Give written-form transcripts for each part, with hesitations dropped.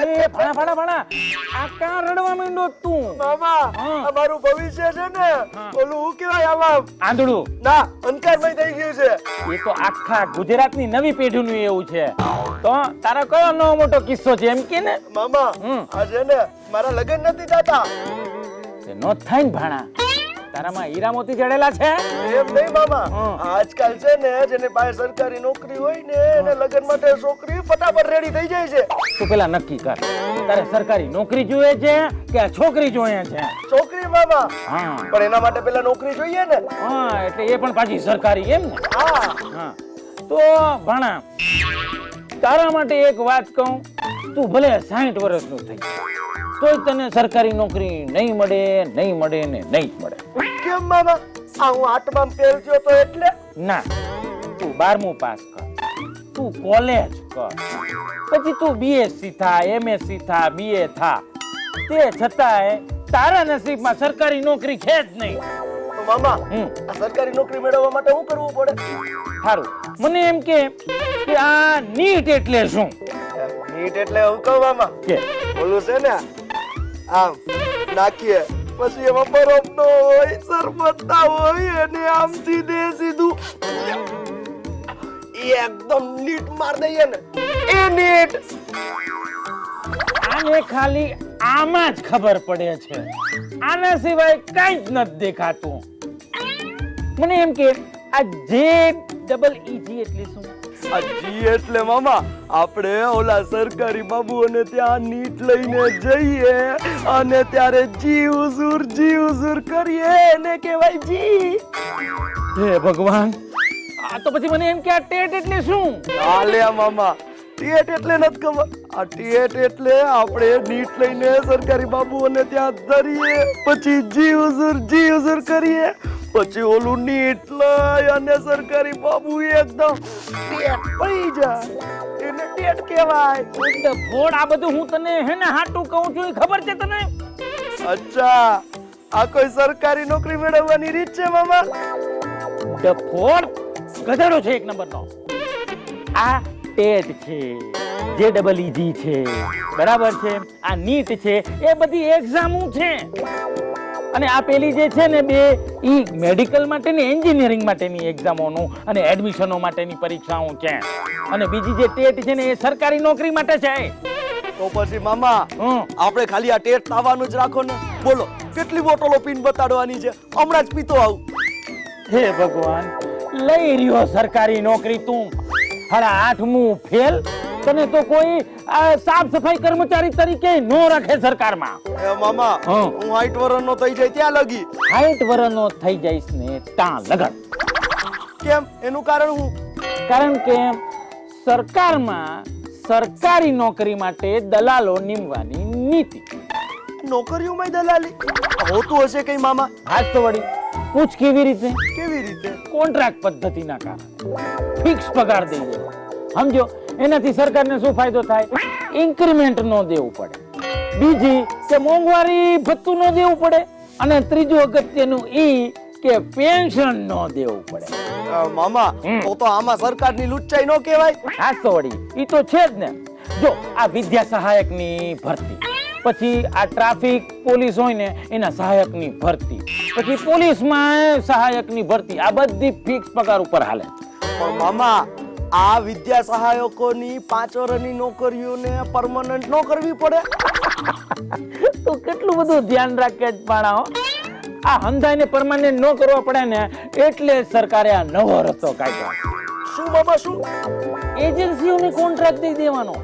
એ ભણા આ કાં રડવા માંડ્યો તું? મામા અમારું ભવિષ્ય છે ને ઓલું હું કહેવાય આમાં આંધળું ના અંધકારમય થઈ ગયું છે. એ તો આખા ગુજરાતની નવી પેઢીનું એવું છે. તો તારા કયો નવો મોટો કિસ્સો છે એમ કે ને? મામા આ છે ને મારા લગ્ન નથી થતા. તે નો થાય ને ભાણા, તારામાં હીરા મોતી જડેલા છે? એમ નહીં મામા, આજકાલ છે ને જેને પાસે સરકારી નોકરી હોય ને એને લગ્ન માટે છોકરી ફટાફટ રેડી થઈ જાય છે. તું પેલા નક્કી કર, તારે સરકારી નોકરી જોઈએ છે કે આ છોકરી જોઈએ છે? છોકરી મામા. હા પણ એના માટે પેલા નોકરી જોઈએ ને. હા એટલે એ પણ પાછી સરકારી એમ ને? હા તો ભાણા તારા માટે એક વાત કહું, તું ભલે 60 વર્ષનું થઈ તોય તને સરકારી નોકરી નહીં મળે ને નહીં મળે. કેમ મામા? આ હું 8માં ફેલ થયો તો એટલે? ના, તું 12મું પાસ કર, તું કોલેજ કર, પછી તું BSc થા, MSc થા, BA થા, તે છતાંય તારા નસીબમાં સરકારી નોકરી છે જ નહીં. તો મામા આ સરકારી નોકરી મેળવવા માટે શું કરવું પડે? સારું, મને એમ કે આ નીટ એટલે શું? નીટ એટલે હું કહું મામા, કે ઓલું છે ને આમ નાખીએ પછી એમાં બરફ નો હોય, શરબત ના હોય અને આમ સીધું એકદમ નીટ માર દઈએ ને એ નીટ. આને ખાલી આમાં જ ખબર પડે છે, આના સિવાય કઈ જ નથી દેખાતું. મને એમ કે આ JEE એટલે શું? આ જી એટલે મામા આપણે ઓલા સરકારી બાબુઓને ત્યાં નીટ લઈને જઈએ અને ત્યારે જી હુઝુર કરીએ એને કહેવાય જી. હે ભગવાન, આ તો પછી મને એમ કે આ ટેટ એટલે શું? આલ્યા મામા, ટેટ એટલે નથી ખબર. આ ટેટ એટલે આપણે નીટ લઈને સરકારી બાબુઓને ત્યાં ધરીએ, પછી જી હુઝુર કરીએ, પછી ઓલું નીટ લઈ અને સરકારી બાબુ એકદમ ટેટ પડી જાય એને ટેટ કહેવાય. ફોડ આ બધું હું તને હેને હાટું કહું છું, એ ખબર છે તને? અચ્છા, આ કોઈ સરકારી નોકરી મેળવવાની રીત છે મામા? ફોડ ગધેડો છે એક નંબરનો. આ ટેટ છે, JEE છે, બરાબર છે, આ નીટ છે, એ બધી એક્ઝામો છે. અને આ પેલી જે છે ને બે ઈ મેડિકલ માટેની, એન્જિનિયરિંગ માટેની એક્ઝામોનું અને એડમિશનો માટેની પરીક્ષાઓ છે. અને બીજી જે ટેટ છે ને એ સરકારી નોકરી માટે છે. તો પછી મામા આપણે ખાલી આ ટેટ આવવાનું જ રાખો ને. બોલો કેટલી બોટલો પીન બતાડવાની છે? હમણાં જ પીતો આવું. હે ભગવાન, લઈ રહ્યો સરકારી નોકરી તું 8મું ફેલ, તને તો કોઈ સાફ સફાઈ કર્મચારી તરીકે નો રાખે સરકારમાં. એ મામા હું 60 વર્ષનો થઈ જાય ત્યાં લગી. 60 વર્ષનો થઈ જઈશ ને ત્યાં લગન. કેમ? એનું કારણ હું? કારણ કે સરકારમાં સરકારી નોકરી માટે દલાલો નીમવાની નીતિ. નોકરીઓમાં દલાલી હોતું હશે કઈ મામા? હાથ તો વળી પૂછ કેવી રીતે? કેવી રીતે? કોન્ટ્રાક્ટ પદ્ધતિના કારણે ફિક્સ પગાર દઈ દે. સમજો, એનાથી સરકારને શું ફાયદો થાય? ઇન્ક્રીમેન્ટ નો દેવું પડે, બીજી કે મોંઘવારી ભથ્થું નો દેવું પડે, અને ત્રીજું અગત્યનું ઈ કે પેન્શન નો દેવું પડે. મામા તો આમાં સરકારની લુચ્ચાઈ નો કહેવાય? હા તો વળી ઈ તો છે જ ને. જો આ વિદ્યા સહાયકની ભરતી, પછી આ ટ્રાફિક પોલીસ હોય ને એના સહાયકની ભરતી, પછી પોલીસમાં સહાયકની ભરતી, આ બધી ફિક્સ પગાર ઉપર હાલે. પણ મામા આ વિદ્યા સહાયકોની 5 વર્ષની નોકરીઓને પરમનન્ટ નો કરવી પડે? તો કેટલું બધું ધ્યાન રાખે જ પાણા. આ હંધાઈને પરમાનન્ટ નો કરવા પડે ને એટલે સરકારે આ નવો રસ્તો કાઢ્યો. શું મામા શું? એજન્સીઓને કોન્ટ્રાક્ટ દઈ દેવાનો.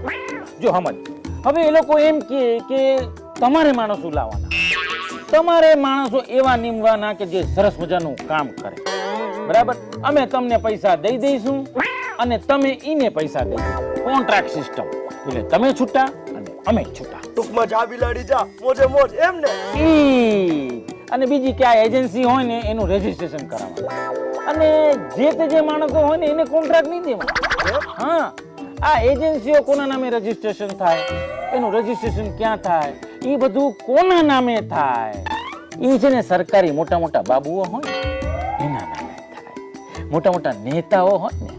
જો સમજ, હવે એ લોકો એમ કે તમારે માણસો લાવવાના, તમારે માણસો એવા નીમવાના કે જે સરસ મજાનું કામ કરે, બરાબર? અમે તમને પૈસા દઈ દઈશું અને તમે ઈને પૈસા દઈ દો. કોન્ટ્રાક્ટ સિસ્ટમ એટલે તમે છૂટા અને અમે છૂટા. ટૂંકમાં જા બિલાડી જા, મોજે મોજ, એમ ને? અને બીજી કે આ એજન્સી હોય ને એનું રજીસ્ટ્રેશન કરાવવાનું, અને જે માણસો હોય ને એને કોન્ટ્રાક્ટ નહીં દેવાનો. હા, આ એજન્સીઓ કોના નામે રજીસ્ટ્રેશન થાય, એનું રજીસ્ટ્રેશન ક્યાં થાય, એ બધું કોના નામે થાય, એ છે ને સરકારી મોટા મોટા બાબુઓ હોય એના નામે થાય. મોટા મોટા નેતાઓ હોય ને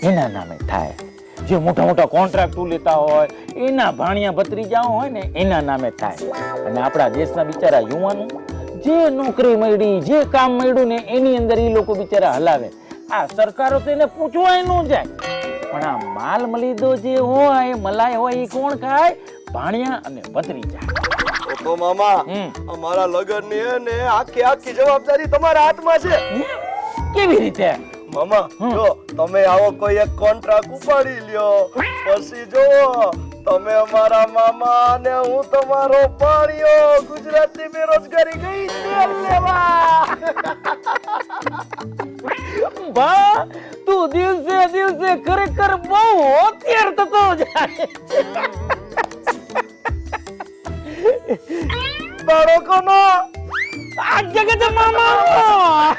એના નામે થાય, જે મોટા મોટા કોન્ટ્રાક્ટો લેતા હોય એના ભાણિયા ભત્રીજાઓ હોય ને એના નામે થાય. અને આપણા દેશના બિચારા યુવાનો જે નોકરી મળી, જે કામ મળ્યું ને એની અંદર એ લોકો બિચારા હલાવે. આ સરકારો તો એને પૂછવાય ન જાય, પણ આ માલ મલીદો જે હોય, મલાઈ હોય, એ કોણ ખાય? ભાણિયા અને ભત્રીજા. તો મામા અમારા લગનની હે ને આખી જવાબદારી તમારા હાથમાં છે. કેવી રીતે? મામા જો તમે આવો કોઈ એક કોન્ટ્રાક્ટ ઉપાડી લ્યો, પછી જો તમે અમારા મામા અને હું તમારો ભાણિયો, ગુજરાતની બેરોજગારી ગઈ તેલ લેવા. બા તું દિવસે દિવસે ખરેખર બહુ હોશિયાર થતો જાય. તારો કોનો આ જગત મામા